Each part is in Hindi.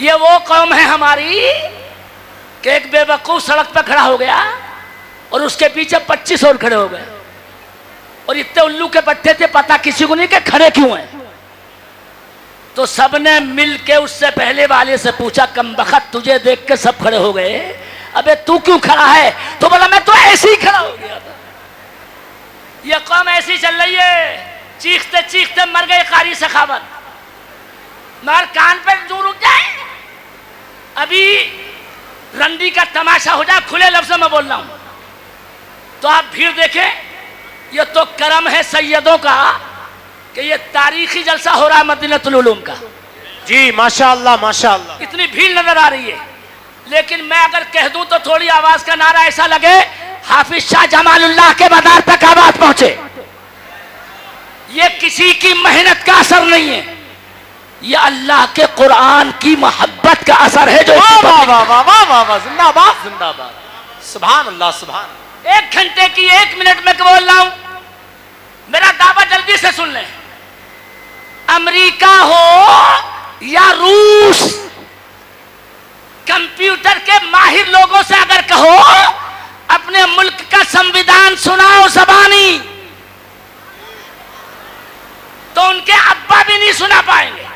ये वो कौम है हमारी कि एक बेवकूफ सड़क पर खड़ा हो गया और उसके पीछे 25 और खड़े हो गए और इतने उल्लू के पट्टे थे, पता किसी को नहीं कि खड़े क्यों हैं। तो सबने मिल के उससे पहले वाले से पूछा, कमबख्त तुझे देख के सब खड़े हो गए, अबे तू क्यों खड़ा है? तो बोला मैं तो ऐसे ही खड़ा हो गया था। ये कौम ऐसी चल रही है, चीखते चीखते मर गए कारी सखावत। मगर कान पे जो रुक जाए, अभी रंडी का तमाशा हो जाए, खुले लफ्ज़ों में बोल रहा हूं, तो आप भीड़ देखें। ये तो करम है सैयदों का कि ये तारीखी जलसा हो रहा है मदीनतुल उलूम का। जी माशाअल्लाह माशाअल्लाह। इतनी भीड़ नजर आ रही है, लेकिन मैं अगर कह दूं तो थोड़ी आवाज का नारा ऐसा लगे हाफिज शाह जमालुल्लाह के मदार तक आवाज पहुंचे। ये किसी की मेहनत का असर नहीं है, ये अल्लाह के कुरान की मोहब्बत का असर है। जो जिंदाबाद जिंदाबाद, सुभान अल्लाह सुभान। 1 घंटे की 1 मिनट में बोल रहा हूं, मेरा दावा जल्दी से सुन लें। अमेरिका हो या रूस, कंप्यूटर के माहिर लोगों से अगर कहो अपने मुल्क का संविधान सुनाओ ज़बानी, तो उनके अब्बा भी नहीं सुना पाएंगे।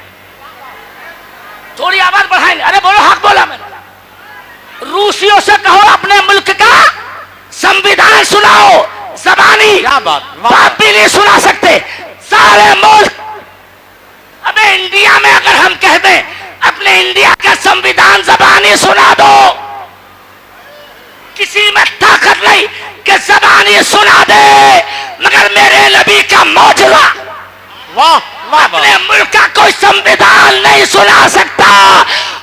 थोड़ी आवाज बढ़ाएंगे, अरे बोलो, हक बोला मैंने। रूसियों से कहो अपने मुल्क का संविधान सुनाओ ज़बानी, क्या बात, बाप भी नहीं सुना सकते सारे मुल्क। अबे इंडिया में अगर हम कह दें अपने इंडिया का संविधान ज़बानी सुना दो, किसी में ताकत नहीं कि ज़बानी सुना दे, मगर मेरे नबी का मौजूदा अपने मुल्क का कोई संविधान नहीं सुना सकता।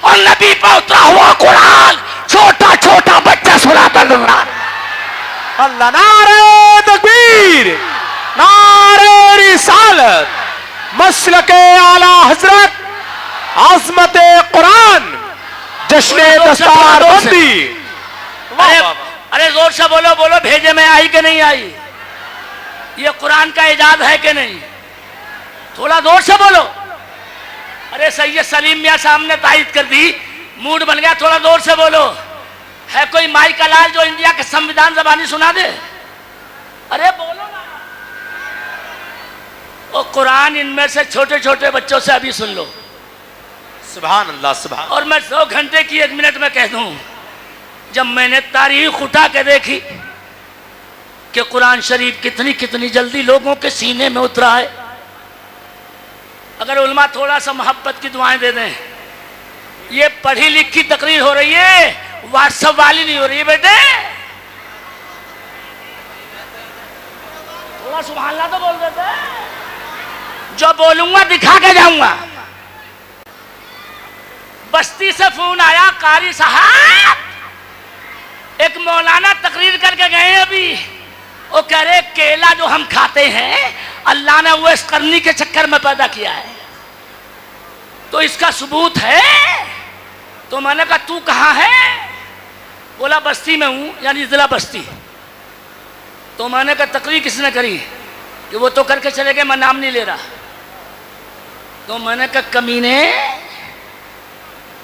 और नबी पर उतरा हुआ कुरान छोटा छोटा बच्चा सुनाता नजर अल्लाह। नारे तकबीर, नारे रिसालत, मसलके आला हजरत, आज़मत कुरान, जश्न दस्तार बंदी। अरे जोर से बोलो, बोलो भेजे में आई कि नहीं आई? ये कुरान का इजाद है कि नहीं? थोड़ा जोर से बोलो। अरे सैयद सलीम मियां साहब ने तायद कर दी, मूड बन गया, थोड़ा जोर से बोलो। है कोई माई का लाल जो इंडिया के संविधान ज़बानी सुना दे? अरे बोलो ना। वो कुरान इनमें से छोटे छोटे बच्चों से अभी सुन लो। सुभान अल्लाह सुभान। और मैं 100 घंटे की 1 मिनट में कह दूं, जब मैंने तारीख उठा के देखी कि कुरान शरीफ कितनी कितनी जल्दी लोगों के सीने में उतरा है। अगर उलमा थोड़ा सा मोहब्बत की दुआएं दे दें, ये पढ़ी लिखी तकरीर हो रही है, व्हाट्सएप वाली नहीं हो रही है बेटे। थोड़ा सुभान अल्लाह तो बोल देते। जो बोलूंगा दिखा के जाऊंगा। बस्ती से फोन आया, कारी साहब एक मौलाना तकरीर करके गए अभी, वो कह रहे केला जो हम खाते हैं अल्लाह ने वो इस करनी के चक्कर में पैदा किया है, तो इसका सबूत है। तो मैंने कहा तू कहाँ है? बोला बस्ती में हूँ, यानी जिला बस्ती। तो मैंने कहा तकरीर किसने करी? कि वो तो करके चले गए, मैं नाम नहीं ले रहा। तो मैंने कहा कमीने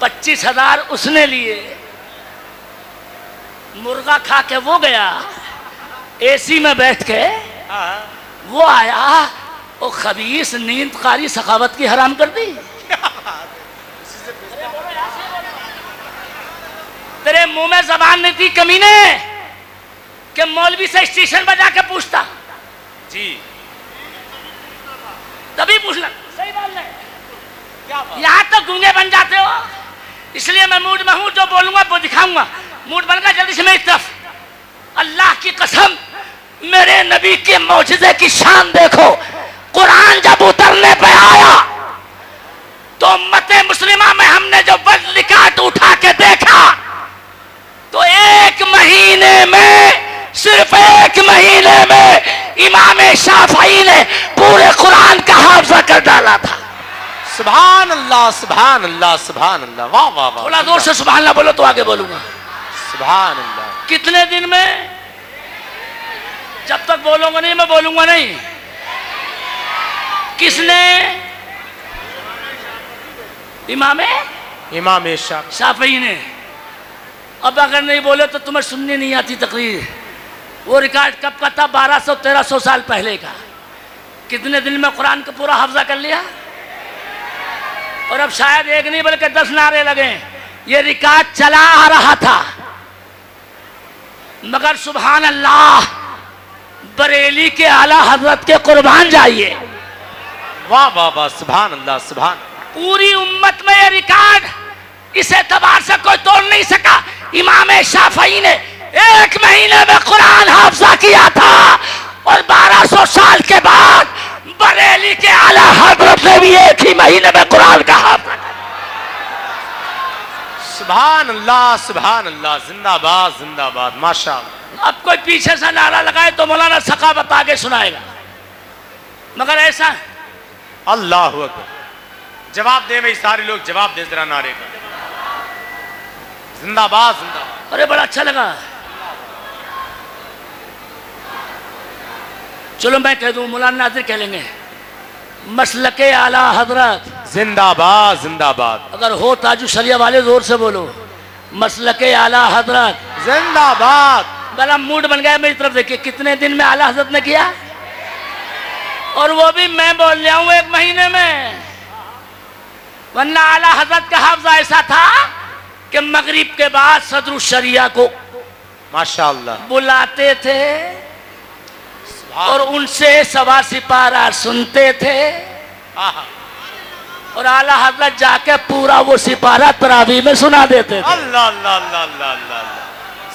25,000 उसने लिए, मुर्गा खा के वो गया, एसी में बैठ के वो आया, वो खबीस नींदकारी सखावत की हराम कर दी। तेरे मुंह में जबान नहीं थी कमीने कि मौलवी से स्टेशन पर जाके पूछता जी, तभी पूछना। सही बात नहीं, यहाँ तो गूंगे बन जाते हो, इसलिए मैं मूड में हूं, जो बोलूंगा वो दिखाऊंगा। मूड बनकर जल्दी से मेरी तरफ। अल्लाह की कसम, मेरे नबी के मौजूदे की शान देखो। कुरान जब उतरने पे आया तो उम्मते मुस्लिमा में हमने जो वज़्न रिकार्ड उठा के देखा, तो 1 महीने में, सिर्फ 1 महीने में इमाम शाफई ने पूरे कुरान का हाफजा कर डाला था। सुभान अल्लाह सुभान अल्लाह सुभान अल्लाह। वाह वाह वाह। थोड़ा जोर से सुभान अल्लाह बोलो तो आगे बोलूंगा। सुभान अल्लाह। कितने दिन में? जब तक बोलूंगा नहीं मैं बोलूंगा नहीं। किसने? इमाम इमाम शाफई ने। अब अगर नहीं बोले तो तुम्हें सुननी नहीं आती तकरीर। वो रिकॉर्ड कब का था? 1200-1300 साल पहले का। कितने दिन में कुरान को पूरा हाफजा कर लिया? और अब शायद एक नहीं बल्कि 10 नारे लगे। ये रिकॉर्ड चला आ रहा था, मगर सुभान अल्लाह, बरेली के आला हजरत के कुर्बान जाइए। वाह वाह वाह, सुभान अल्लाह सुभान। पूरी उम्मत में ये रिकॉर्ड इस एतबार से कोई तोड़ नहीं सका। इमाम शाफई ने 1 महीने में कुरान हाफजा किया था और 1200 साल के बाद बरेली के आला हजरत ने भी 1 ही महीने में कुरान का हाफजा। सुभान अल्लाह, जिंदाबाद जिंदाबाद, माशाअल्लाह। अब कोई पीछे से नारा लगाए तो मौलाना सखावत आगे सुनाएगा, मगर ऐसा अल्लाह अकबर। जवाब दे भाई, सारे लोग जवाब दे जरा नारे का। जिंदाबाद जिंदाबाद। अरे बड़ा अच्छा लगा। चलो मैं कह दूं, मौलाना नाज़िर कह लेंगे, मसलके आला हजरत जिंदाबाद जिंदाबाद। अगर हो ताजु शरिया वाले जोर से बोलो, मसलके आला हजरत जिंदाबाद। बड़ा मूड बन गया मेरी तरफ। देखिए कितने दिन में आला हजरत ने किया, और वो भी मैं बोल रहा हूं 1 महीने में। वरना आला हजरत का हाफजा ऐसा था कि मगरिब के बाद सदरुल शरिया को माशाअल्लाह बुलाते थे और उनसे सवा सिपारा सुनते थे, और आला हजरत जाके पूरा वो सिपारा तरावी में सुना देते थे। अल्लाह अल्लाह अल्लाह अल्लाह अल्लाह,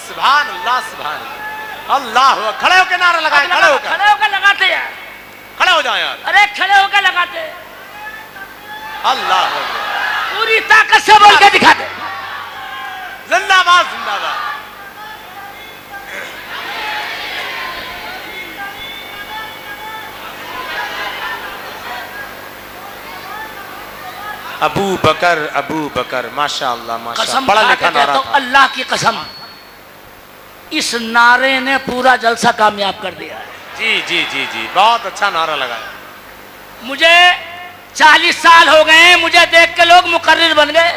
सुभान अल्लाह सुभान अल्लाह। खड़े होकर नारा लगाए, खड़े होकर लगाते यार, खड़े हो जाए यार। अरे खड़े होकर लगाते, अल्लाह पूरी ताकत से बोल के दिखाते। जिंदाबाद जिंदाबाद। अबू बकर माशाअल्लाह माशाअल्लाह, कसम बड़ा खा लिखा के नारा कहता हूं, था। अल्लाह की कसम, इस नारे ने पूरा जलसा कामयाब कर दिया है। जी जी जी जी, बहुत अच्छा नारा लगाया। मुझे 40 साल हो गए, मुझे देख के लोग मुकर्रिर बन गए,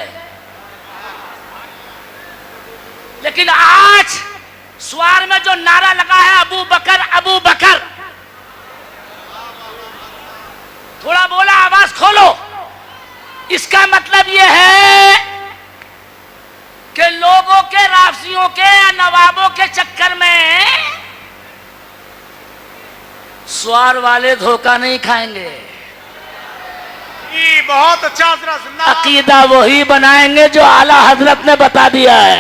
लेकिन आज स्वार में जो नारा लगा है अबू बकर, थोड़ा बोला, आवाज खोलो। इसका मतलब यह है कि लोगों के, राफसियों के या नवाबों के चक्कर में स्वार वाले धोखा नहीं खाएंगे। बहुत अच्छा, जरा जिंदाबाद। अकीदा वही बनाएंगे जो आला हजरत ने बता दिया है।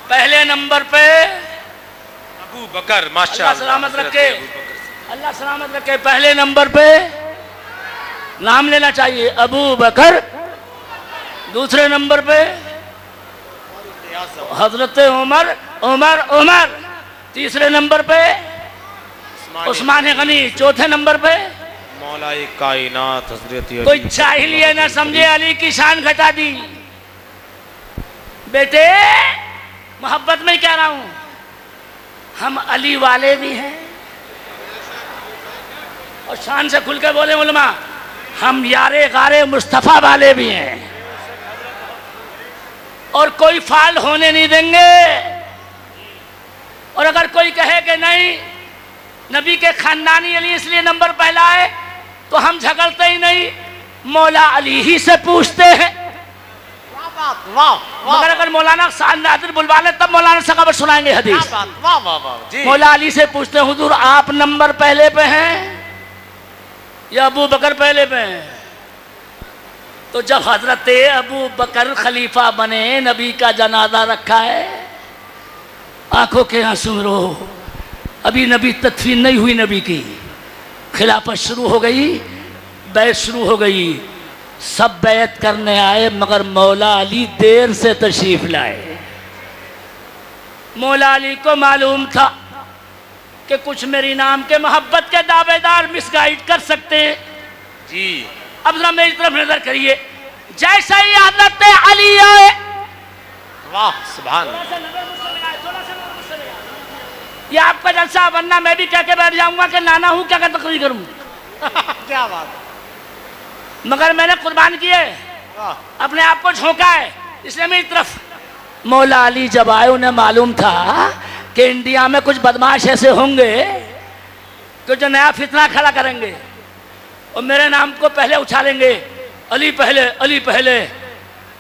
पहले नंबर पे अबू बकर माशाअल्लाह, अल्लाह सलामत रखे, अल्लाह सलामत रखे। पहले नंबर पे नाम लेना चाहिए अबू बकर, दूसरे नंबर पे हजरत उमर, तीसरे नंबर पे उस्मान गनी, चौथे नंबर पे मौलाए कायनात हजरत अली। कोई जाहिल ये ना समझे अली की शान घटा दी। बेटे मोहब्बत में कह रहा हूं, हम अली वाले भी हैं, और शान से खुल के बोले उलमा, हम यारे गारे मुस्तफा वाले भी हैं, और कोई फाल होने नहीं देंगे। और अगर कोई कहे कि नहीं नबी के खानदानी अली इसलिए नंबर पहला है, तो हम झगड़ते ही नहीं, मौला अली ही से पूछते हैं। मगर अगर मौलाना नाज़िर बुलवा ले तब मौलाना सखावत सुनाएंगे हदीस। मौला अली से पूछते हैं, हुजूर आप नंबर पहले पे हैं या अबू बकर पहले पे हैं? तो जब हजरत अबू बकर खलीफा बने, नबी का जनाजा रखा है, आंखों के आंसू रो, अभी नबी तदफीन नहीं हुई, नबी की खिलाफत शुरू हो गई, बैत शुरू हो गई, सब बैत करने आए, मगर मौला अली देर से तशरीफ लाए। मौला अली को मालूम था कि कुछ मेरी नाम के मोहब्बत के दावेदार मिसगाइड कर सकते हैं। जी अब जरा मेरी तरफ नजर करिए, जैसा ही हजरत अली आए, वाह सुभान, ये आपका जलसा, वरना मैं भी कह के बैठ जाऊंगा कि नाना हूं, क्या तकरीर करूं। क्या बात, मगर मैंने कुर्बान किए, अपने आप को झोंका है, इसलिए मेरी तरफ। मौला अली जब आए, उन्हें मालूम था कि इंडिया में कुछ बदमाश ऐसे होंगे कि जो नया फितना खड़ा करेंगे और मेरे नाम को पहले उछालेंगे, अली पहले, अली पहले।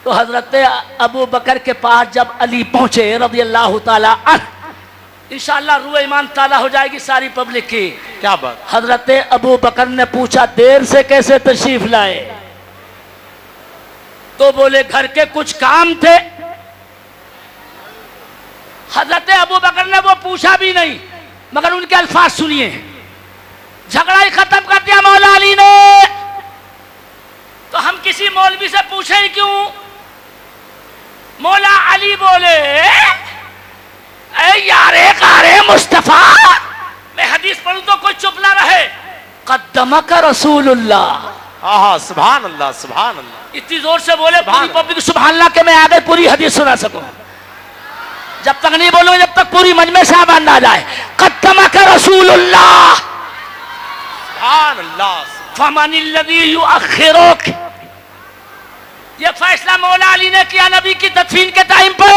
तो हजरत अबू बकर के पास जब अली पहुंचे रज़ी अल्लाह ताला अन्हु, इंशाअल्लाह रूह ईमान ताला हो जाएगी सारी पब्लिक की। क्या बात। हजरत अबू बकर ने पूछा, देर से कैसे तशरीफ लाए? तो बोले, घर के कुछ काम थे। हजरत अबू बकर ने वो पूछा भी नहीं, मगर उनके अल्फाज सुनिए। झगड़ा ही खत्म कर दिया मौला अली ने। तो हम किसी मौलवी से पूछे ही क्यों? मौला अली बोले, यारे कारे मुस्तफा, मैं हदीस पढ़ूं तो कोई चुप ना रहे। कद्दमक रसूलुल्लाह। हाँ, सुभान अल्लाह, सुभान अल्लाह। इतनी जोर से बोले पूरी पब्लिक सुभान अल्लाह के मैं आगे पूरी हदीस सुना सकूं। जब तक नहीं बोलूं, जब तक पूरी मजमे साहबान ना जाए। कद्दमक रसूलुल्लाह, सुभान अल्लाह। फमनिल्लज़ी युअख्खिरुक। ये फैसला मौला अली ने किया नबी की तदफीन के टाइम पे।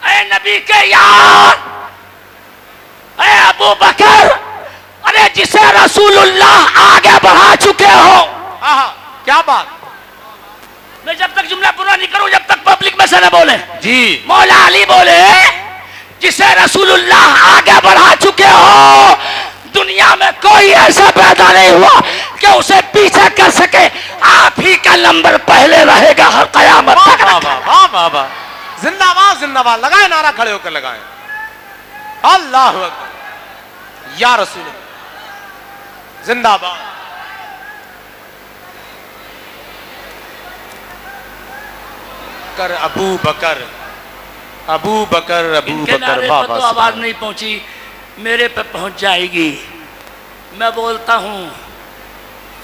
ऐ नबी के यार, ऐ अबू बकर, अरे जिसे रसूलुल्लाह आगे बढ़ा चुके हो। क्या बात। मैं जब तक जुमला पूरा नहीं करूं, जब तक पब्लिक में से न बोले। जी। मौला अली बोले, जिसे रसूलुल्लाह आगे बढ़ा चुके हो, दुनिया में कोई ऐसा पैदा नहीं हुआ कि उसे पीछे कर सके। आप ही का नंबर पहले रहेगा हर कयामत तक। वाह वाह वाह, जिंदाबाद जिंदाबाद। लगाए नारा, खड़े होकर लगाए। अल्लाह अकबर, या रसूल जिंदाबाद। कर अबू बकर, अबू बकर, अबू बकर। वाह तो आवाज नहीं पहुंची, मेरे पे पहुंच जाएगी। मैं बोलता हूं,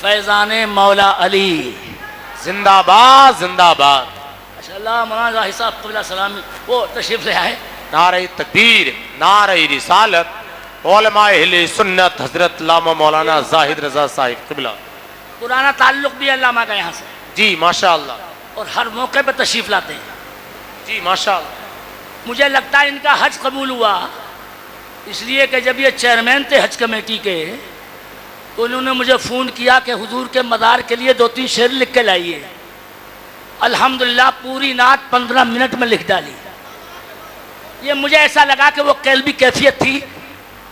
फैजाने मौला अली जिंदाबाद जिंदाबाद। अल्लाह मौलाना हिसाब कबला सलाम वो तशरीफ ले आए। नारे तकबीर, नारे रिसालत, उलमाए अहले सुन्नत हजरत लामा मौलाना जाहिद रजा साहिब क़िबला। पुराना ताल्लुक भी अल्लामा का यहाँ से। जी माशाअल्लाह। और हर मौके पर तशरीफ लाते हैं। जी माशाअल्लाह। मुझे लगता है इनका हज कबूल हुआ इसलिए कि जब ये चेयरमैन थे हज कमेटी के, तो उन्होंने मुझे फ़ोन किया कि हुजूर के मदार के लिए 2-3 शेर लिख के लाइए। अल्हम्दुलिल्लाह पूरी नात 15 मिनट में लिख डाली। ये मुझे ऐसा लगा कि वो कैल्बी कैफियत थी।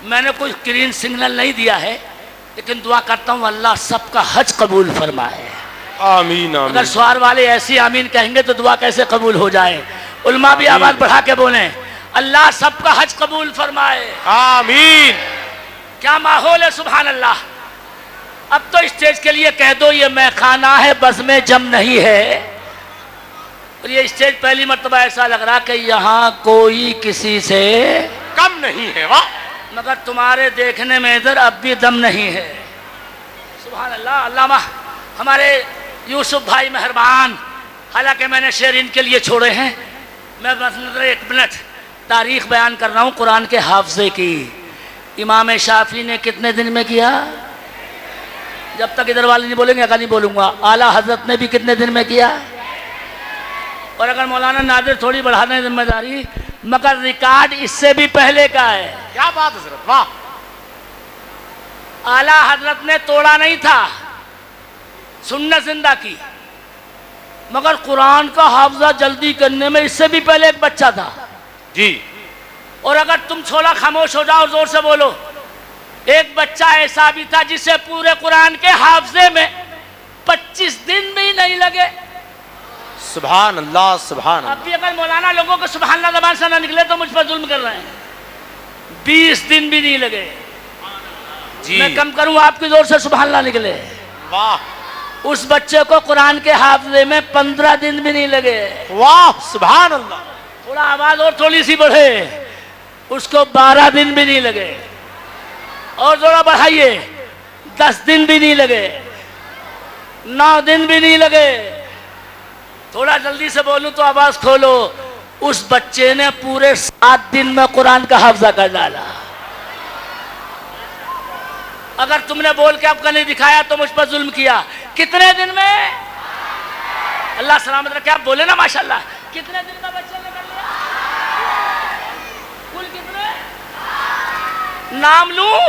मैंने कोई ग्रीन सिग्नल नहीं दिया है, लेकिन दुआ करता हूँ अल्लाह सबका हज कबूल फरमाए। आमीन आमीन। अगर सवार वाले ऐसी आमीन कहेंगे तो दुआ कैसे कबूल हो जाए। उलमा भी आवाज बढ़ा के बोले, अल्लाह सबका हज कबूल फरमाए। आमीन। क्या माहौल है, सुभान अल्लाह। अब तो स्टेज के लिए कह दो ये मैखाना है, बस में जम नहीं है। और ये स्टेज पहली मर्तबा ऐसा लग रहा कि यहाँ कोई किसी से कम नहीं है। वाह। मगर तुम्हारे देखने में इधर अब भी दम नहीं है। सुभान अल्लाह। अल्लामा हमारे यूसुफ भाई मेहरबान, हालांकि मैंने शेर इनके लिए छोड़े हैं। मैं बस 1 मिनट तारीख बयान कर रहा हूँ कुरान के हाफजे की। इमाम शाफी ने कितने दिन में किया? जब तक इधर वाले नहीं बोलेंगे अगर नहीं बोलूँगा। आला हजरत ने भी कितने दिन में किया? और अगर मौलाना नादिर थोड़ी बढ़ा दें जिम्मेदारी, मगर रिकॉर्ड इससे भी पहले का है। क्या बात हजरत, वाह। आला हजरत ने तोड़ा नहीं था, सुन्नत जिंदा की। मगर कुरान का हाफजा जल्दी करने में इससे भी पहले एक बच्चा था जी। और अगर तुम छोड़ा खामोश हो जाओ, जोर से बोलो। एक बच्चा ऐसा भी था जिसे पूरे कुरान के हाफजे में 25 दिन भी नहीं लगे। सुभान अल्लाह, सुभान अल्लाह। अब भी अगर मौलाना लोगों को सुभान अल्लाह ज़बान से ना निकले तो मुझ पर जुल्म कर रहे हैं। 20 दिन भी नहीं लगे जी। मैं कम करूं आपकी जोर से सुभान अल्लाह निकले। वाह। उस बच्चे को कुरान के हाफजे में 15 दिन भी नहीं लगे। वाह सुभान अल्लाह। थोड़ा आवाज और थोड़ी सी बढ़े, उसको 12 दिन भी नहीं लगे। और थोड़ा बढ़ाइए, 10 दिन भी नहीं लगे, 9 दिन भी नहीं लगे। थोड़ा जल्दी से बोलूं तो आवाज खोलो। उस बच्चे ने पूरे 7 दिन में कुरान का हाफजा कर डाला। अगर तुमने बोल के आपका नहीं दिखाया तो मुझ पर जुल्म किया। कितने दिन में? अल्लाह सलामत रखे। आप बोले ना माशाल्लाह। कितने दिन का बच्चा ने कर लिया? कुल कितने? नाम लूं?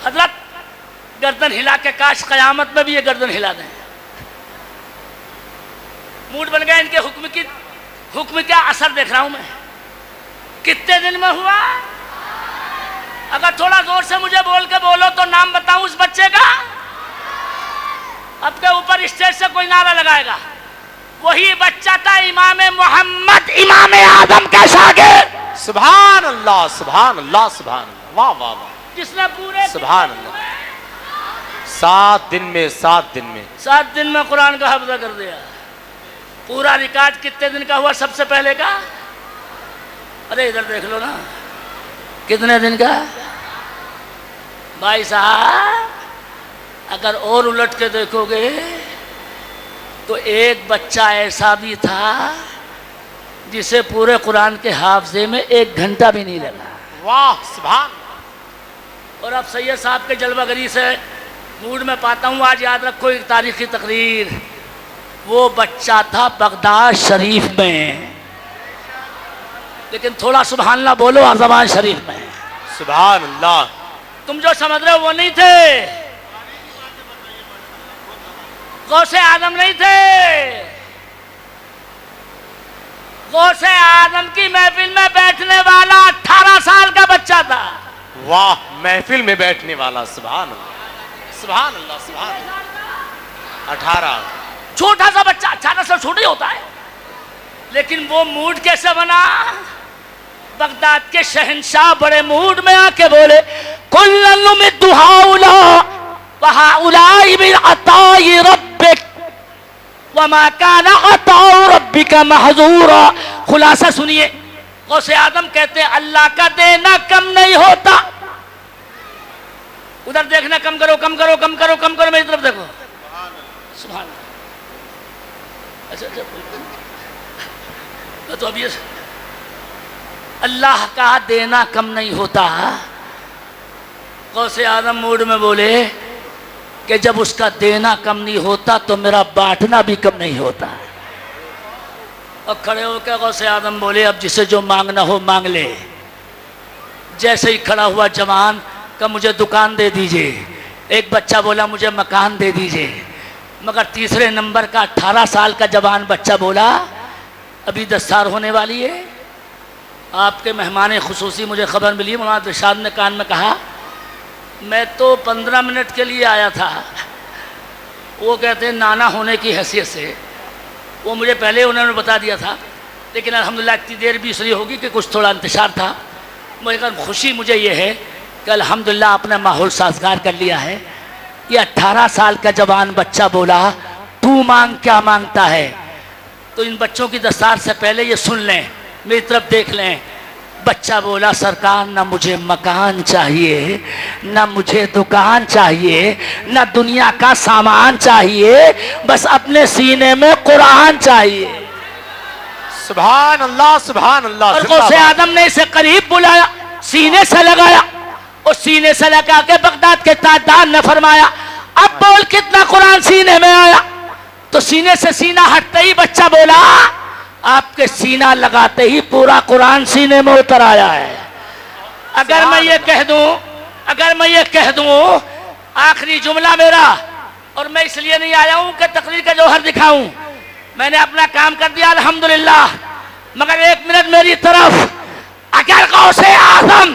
हजरत गर्दन हिला के काश कयामत में भी ये गर्दन हिला दें। मूड बन गया इनके हुक्म क्या असर देख रहा हूं मैं। कितने दिन में हुआ? अगर थोड़ा जोर से मुझे बोल के बोलो तो नाम बताऊं उस बच्चे का। अब के ऊपर स्टेज से कोई नारा लगाएगा। वही बच्चा था इमाम मोहम्मद इमाम आदम का शागिर्द। सुभान अल्लाह सुभान अल्लाह सुभान अल्लाह। वाह वाह वाह। जिसने पूरे सुभान अल्लाह 7 दिन में 7 दिन में कुरान का हफ्ज़ कर दिया। पूरा रिकॉर्ड कितने दिन का हुआ सबसे पहले का? अरे इधर देख लो ना, कितने दिन का? भाई साहब अगर और उलट के देखोगे तो एक बच्चा ऐसा भी था जिसे पूरे कुरान के हाफजे में 1 घंटा भी नहीं लगा। वाह सुभान। और अब सैयद साहब के जलवागरी से मूड में पाता हूँ, आज याद रखो एक तारीखी तकरीर। वो बच्चा था बगदाद शरीफ में, लेकिन थोड़ा सुभान अल्लाह बोलो ज़बान शरीफ में। सुभान अल्लाह। तुम जो समझ रहे हो वो नहीं थे, गौसे आदम नहीं थे। गौसे आदम की महफिल में बैठने वाला 18 साल का बच्चा था। वाह महफिल में बैठने वाला। सुभान अल्लाह सुभान अल्लाह सुभान। 18 छोटा सा बच्चा, 18 साल छोटा ही होता है, लेकिन वो मूड कैसे बना? बगदाद के शहंशाह बड़े मूड में आके बोले खुलासा सुनिए। गौसे आदम कहते हैं अल्लाह का देना कम नहीं होता। उधर देखना, कम करो कम करो कम करो कम करो, मेरी तरफ देखो। सुभान। अच्छा तो अब ये अल्लाह का देना कम नहीं होता। गौसे आदम मूड में बोले कि जब उसका देना कम नहीं होता तो मेरा बांटना भी कम नहीं होता। और खड़े होकर गौसे आदम बोले अब जिसे जो मांगना हो मांग ले। जैसे ही खड़ा हुआ जवान का मुझे दुकान दे दीजिए, एक बच्चा बोला मुझे मकान दे दीजिए, मगर तीसरे नंबर का 18 साल का जवान बच्चा बोला अभी दस्तार होने वाली है। आपके मेहमान खुसूसी मुझे खबर मिली, मौलाना इरशाद ने कान में कहा मैं तो 15 मिनट के लिए आया था। वो कहते हैं नाना होने की हैसियत से, वो मुझे पहले उन्होंने बता दिया था, लेकिन अल्हम्दुलिल्लाह इतनी देर भी इसलिए होगी कि कुछ थोड़ा इंतशार था। मगर खुशी मुझे ये है कि अल्हम्दुलिल्लाह आपने माहौल साजगार कर लिया है। ये 18 साल का जवान बच्चा बोला तू मांग क्या मांगता है? तो इन बच्चों की दस्तार से पहले ये सुन लें, मेरी तरफ देख लें। बच्चा बोला सरकार न मुझे मकान चाहिए, न मुझे दुकान चाहिए, न दुनिया का सामान चाहिए, बस अपने सीने में कुरान चाहिए। सुभान अल्लाह सुभान अल्लाह। और गौसे आदम ने इसे करीब बुलाया, सीने से लगाया, और सीने से लगा के बगदाद के ताजदार ने फरमाया अब बोल कितना कुरान सीने में आया? तो सीने से सीना हटते ही बच्चा बोला आपके सीना लगाते ही पूरा कुरान सीने में उतर आया है। अगर मैं ये कह दूं आखिरी जुमला मेरा, और मैं इसलिए नहीं आया हूं कि तकरीर का जौहर दिखाऊं, मैंने अपना काम कर दिया अल्हम्दुलिल्लाह, मगर 1 मिनट मेरी तरफ। अगर गौसे आज़म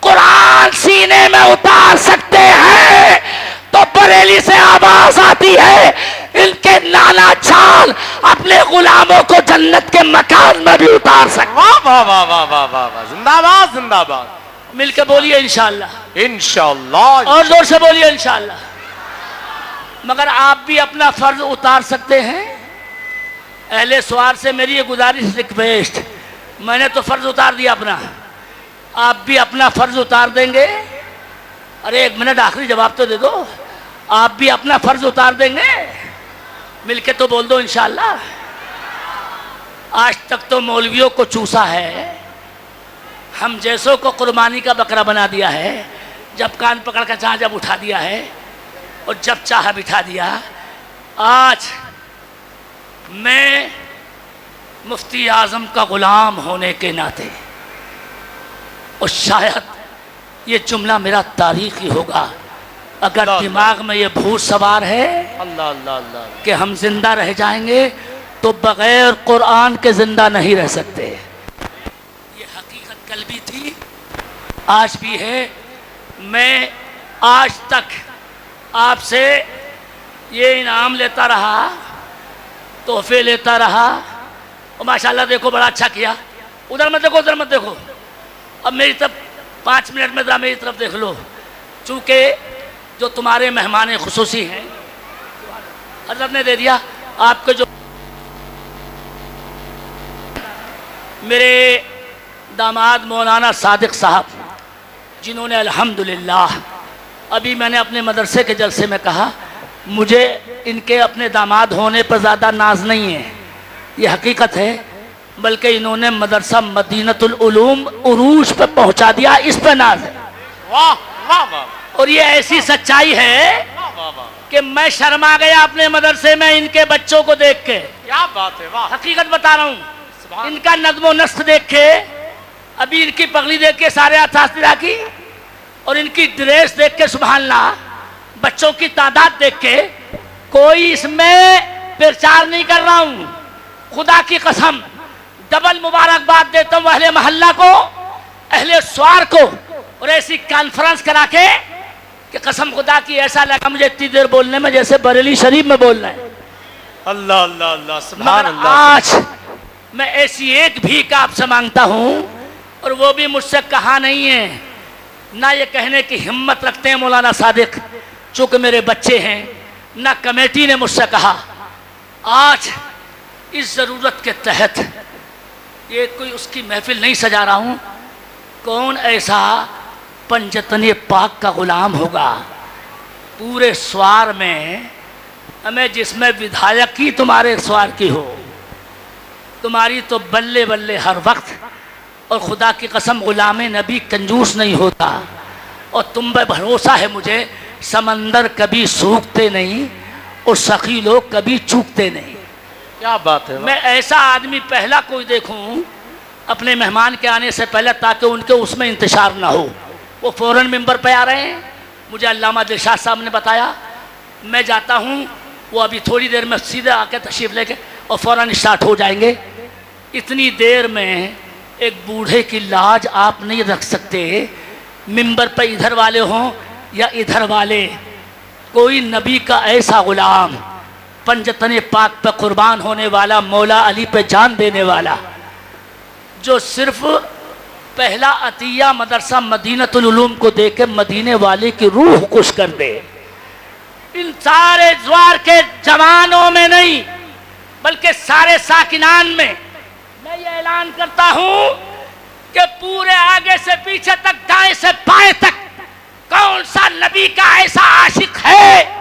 कुरान सीने में उतार सकते हैं तो बरेली से आवाज आती है इनके नाना जान अपने गुलामों को जन्नत के मकान में भी उतार सकते। वाह वाह वाह वाह वाह वाह वाह। जिंदाबाद जिंदाबाद। मिलके बोलिए इंशाअल्लाह। इंशाअल्लाह। और जोर से बोलिए इंशाअल्लाह। मगर आप भी अपना फर्ज उतार सकते हैं। अहले सवार से मेरी ये गुजारिश रिक्वेस्ट, मैंने तो फर्ज उतार दिया अपना, आप भी अपना फर्ज उतार देंगे? अरे 1 मिनट आखिरी जवाब तो दे दो। आप भी अपना फर्ज उतार देंगे? मिलके तो बोल दो इंशाअल्लाह। आज तक तो मौलवियों को चूसा है, हम जैसों को कुर्बानी का बकरा बना दिया है। जब कान पकड़ कर चाह जब उठा दिया है और जब चाह बिठा दिया। आज मैं मुफ्ती आज़म का ग़ुलाम होने के नाते, और शायद ये जुमला मेरा तारीख़ी होगा, अगर दिमाग में ये भूत सवार है अल्लाह अल्लाह अल्लाह कि हम जिंदा रह जाएंगे, तो बग़ैर कुरान के जिंदा नहीं रह सकते। ये हकीकत कल भी थी, आज भी है। मैं आज तक आपसे ये इनाम लेता रहा, तोहफे लेता रहा, और माशाल्लाह देखो बड़ा अच्छा किया। उधर मत देखो, उधर मत देखो, अब मेरी तरफ 5 मिनट में ज़रा मेरी तरफ देख लो, चूँकि जो तुम्हारे मेहमान खुसूसी हैं हज़रत ने दे दिया। आपके जो मेरे दामाद मौलाना सादिक साहब, जिन्होंने अल्हम्दुलिल्लाह, अभी मैंने अपने मदरसे के जलसे में कहा, मुझे इनके अपने दामाद होने पर ज़्यादा नाज नहीं है, ये हकीकत है, बल्कि इन्होंने मदरसा मदीनतुल उलूम उरूज पर पहुंचा दिया, इस पर नाज है। वाह वाह वाह, और ये ऐसी सच्चाई है वाह वाह वाह, कि मैं शर्मा गया अपने मदरसे में इनके बच्चों को देख के। क्या बात है, वाह, हकीकत बता रहा हूँ, सुभान इनका नज़्म नस्ख देख के, अभी इनकी पगड़ी देख के सारे असातिज़ा की, और इनकी ड्रेस देख के सुभानअल्लाह, बच्चों की तादाद देख के, कोई इसमें प्रचार नहीं कर रहा हूँ, खुदा की कसम डबल मुबारकबाद देता हूँ अहले मोहल्ला को, अहले स्वार को, और ऐसी कॉन्फ्रेंस करा के कि कसम खुदा की ऐसा लगा मुझे इतनी देर बोलने में जैसे बरेली शरीफ में बोलना है। अल्लाह अल्लाह अल्लाह, सुभान मगर अल्लाह। आज मैं ऐसी एक भीख आपसे मांगता हूँ, और वो भी मुझसे कहा नहीं है, ना ये कहने की हिम्मत रखते हैं मौलाना सादिक, चूँकि मेरे बच्चे हैं, ना कमेटी ने मुझसे कहा। आज इस ज़रूरत के तहत ये कोई उसकी महफिल नहीं सजा रहा हूँ। कौन ऐसा पंजतने पाक का ग़ुलाम होगा पूरे स्वार में, हमें जिसमें विधायक की तुम्हारे स्वार की हो, तुम्हारी तो बल्ले बल्ले हर वक्त, और खुदा की कसम ग़ुलाम नबी कंजूस नहीं होता, और तुम पे भरोसा है मुझे, समंदर कभी सूखते नहीं और सखी लोग कभी चूकते नहीं। क्या बात है, मैं ऐसा आदमी पहला कोई देखूं अपने मेहमान के आने से पहले, ताकि उनके उसमें इंतशार ना हो। वो फ़ौरन मिंबर पे आ रहे हैं, मुझे अल्लामा दिलशाद साहब ने बताया, मैं जाता हूँ, वो अभी थोड़ी देर में सीधे आके तशरीफ़ लेके और फ़ौरन स्टार्ट हो जाएंगे। इतनी देर में एक बूढ़े की लाज आप नहीं रख सकते, मिंबर पे इधर वाले हों या इधर वाले, कोई नबी का ऐसा ग़ुलाम, पंजतने पाक पे कुर्बान होने वाला, मौला अली पे जान देने वाला, जो सिर्फ पहला अतिया मदरसा मदीनतुल उलूम को दे के मदीने वाले की रूह खुश कर दे। इन सारे ज्वार के जवानों में नहीं, बल्कि सारे साकिनान में मैं ये ऐलान करता हूं कि पूरे आगे से पीछे तक, दाएं से बाएं तक, कौन सा नबी का ऐसा आशिक है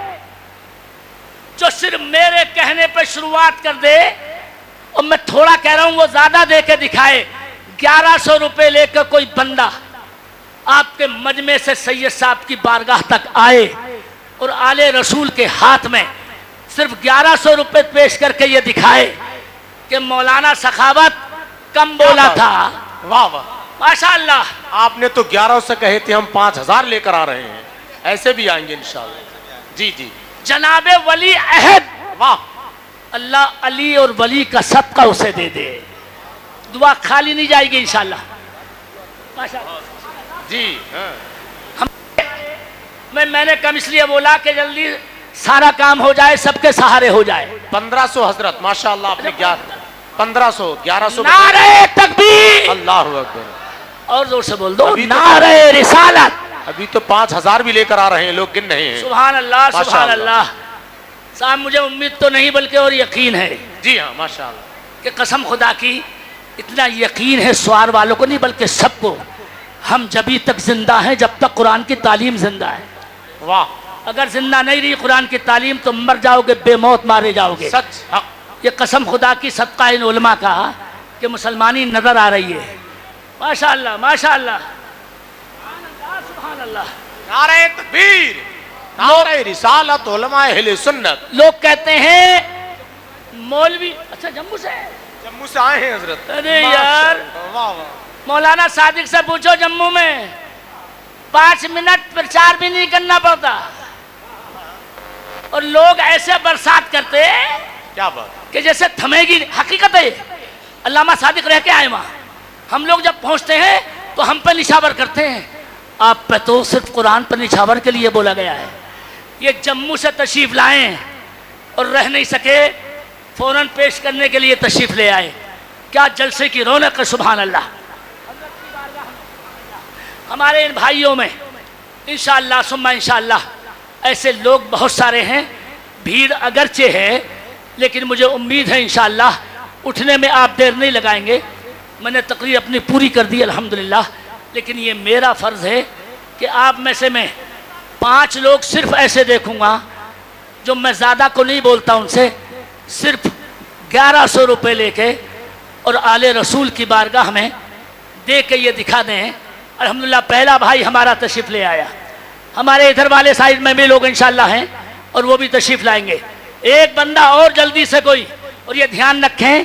जो सिर्फ मेरे कहने पर शुरुआत कर दे, और मैं थोड़ा कह रहा हूं, वो ज्यादा दे के दिखाए। 1100 रुपए लेकर कोई बंदा आपके मजमे से सैयद साहब की बारगाह तक आए, और आले रसूल के हाथ में सिर्फ 1100 रुपए पेश करके ये दिखाए कि मौलाना सखावत कम बोला था। वाह वाह, माशाअल्लाह। आपने तो 1100 कहे थे, हम 5000 लेकर आ रहे हैं, ऐसे भी आएंगे इंशाल्लाह। जी जी, जनाबे वली अहद, वाह, अल्लाह अली और वली का सदका उसे दे दे, दुआ खाली नहीं जाएगी इंशाल्लाह। माशाअल्लाह जी हाँ। मैंने कम इसलिए बोला कि जल्दी सारा काम हो जाए, सबके सहारे हो जाए। 1500 हजरत, माशाअल्लाह, आपने 1500 1100 नारे तकबीर, अल्लाह अकबर, और जोर से बोल दो, अभी तो- नारे रिसालत। अभी तो 5000 भी लेकर आ रहे हैं लोग, गिन रहे हैं। सुभान अल्लाह, सुभान माशाअल्लाह। अल्लाह। साहब मुझे उम्मीद तो नहीं बल्कि और यकीन है जी हाँ, माशाअल्लाह, कि कसम खुदा की इतना यकीन है स्वार वालों को नहीं बल्कि सबको, हम जभी तक जिंदा हैं जब तक कुरान की तालीम जिंदा है। वाह, अगर जिंदा नहीं रही कुरान की तालीम तो मर जाओगे, बेमौत मारे जाओगे। सच हक। ये कसम खुदा की सदका इन उलमा का कि मुसलमानी नजर आ रही है। माशाअल्लाह माशाअल्लाह, सुभान अल्लाह। नारे तकबीर, नारे रिसालत, उलमाए अहले सुन्नत। लोग कहते हैं मौलवी, अच्छा जम्मू से? जम्मू से आए हैं हजरत। अरे यार, वाह वाह। मौलाना सादिक से पूछो, जम्मू में 5 मिनट प्रचार भी नहीं करना पड़ता और लोग ऐसे बरसात करते क्या बात। कि जैसे थमेगी। हकीकत है, अल्लामा सादिक रह के आए वहां। हम लोग जब पहुंचते हैं तो हम पे निछावर करते हैं, आप पे तो सिर्फ कुरान पर निछावर के लिए बोला गया है। ये जम्मू से तशरीफ लाए और रह नहीं सके, फौरन पेश करने के लिए तशरीफ ले आए। क्या जलसे की रौनक है, सुभान अल्लाह। हमारे इन भाइयों में इंशाअल्लाह सुम्मा इंशाअल्लाह ऐसे लोग बहुत सारे हैं। भीड़ अगरचे है, लेकिन मुझे उम्मीद है इंशाअल्लाह उठने में आप देर नहीं लगाएंगे। मैंने तकरीर अपनी पूरी कर दी अल्हम्दुलिल्लाह, लेकिन ये मेरा फ़र्ज़ है कि आप में से मैं 5 लोग सिर्फ ऐसे देखूंगा जो मैं ज़्यादा को नहीं बोलता, उनसे सिर्फ 1100 रुपये लेके और आले रसूल की बारगाह में दे के ये दिखा दें। अल्हम्दुलिल्लाह पहला भाई हमारा तशरीफ़ ले आया। हमारे इधर वाले साइड में भी लोग इंशाअल्लाह हैं और वो भी तशरीफ़ लाएंगे। एक बंदा और जल्दी से कोई, और ये ध्यान रखें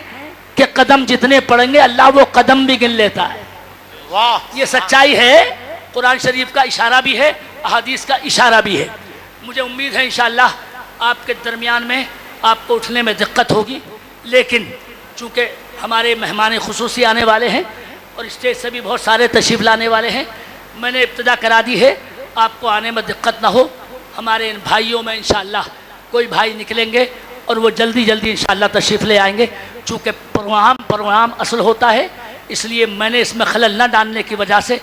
कि कदम जितने पड़ेंगे अल्लाह वो कदम भी गिन लेता है। वाह, ये सच्चाई है, कुरान शरीफ का इशारा भी है, अहादीस का इशारा भी है। मुझे उम्मीद है इंशाअल्लाह आपके दरमियान में आपको उठने में दिक्कत होगी, लेकिन चूँकि हमारे मेहमान खुसूसी आने वाले हैं और स्टेज से भी बहुत सारे तशरीफ़ लाने वाले हैं, मैंने इब्तिदा करा दी है, आपको आने में दिक्कत ना हो। हमारे इन भाइयों में इंशाअल्लाह कोई भाई निकलेंगे और वो जल्दी जल्दी इंशाअल्लाह तशरीफ़ ले आएंगे। चूँकि प्रोग्राम असल होता है, इसलिए मैंने इसमें खलल न डालने की वजह से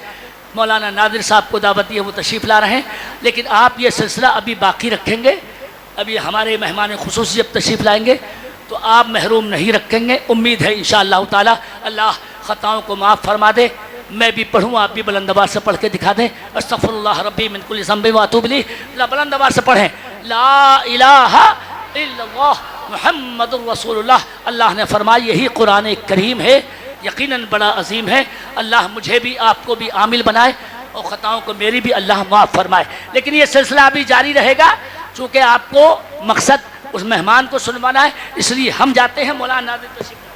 मौलाना नादिर साहब को दावत दी है, वो तशरीफ़ ला रहे हैं। लेकिन आप ये सिलसिला अभी बाकी रखेंगे। अभी हमारे मेहमान खुसूसी जब तशरीफ़ लाएंगे तो आप महरूम नहीं रखेंगे। उम्मीद है इंशाअल्लाह ताला अल्लाह ख़ताओं को माफ़ फरमा दे। मैं भी पढ़ूँ, आप भी बुलंद आवाज़ से पढ़ के दिखा दें। अस्तग़फिरुल्लाह रब्बी मिन कुल्लि ज़ंबिन व अतूबु इलैह। बुलंद आवाज़ से पढ़ें, ला इलाहा इल्लल्लाह मुहम्मदुर रसूलुल्लाह। अल्लाह ने फरमाया यही कुरान करीम है, यकीनन बड़ा अजीम है। अल्लाह मुझे भी आपको भी आमिल बनाए और ख़ताओं को मेरी भी अल्लाह माफ़ फरमाए। लेकिन ये सिलसिला अभी जारी रहेगा, चूँकि आपको मकसद उस मेहमान को सुनवाना है, इसलिए हम जाते हैं। मौलाना नादिर तशरीफ़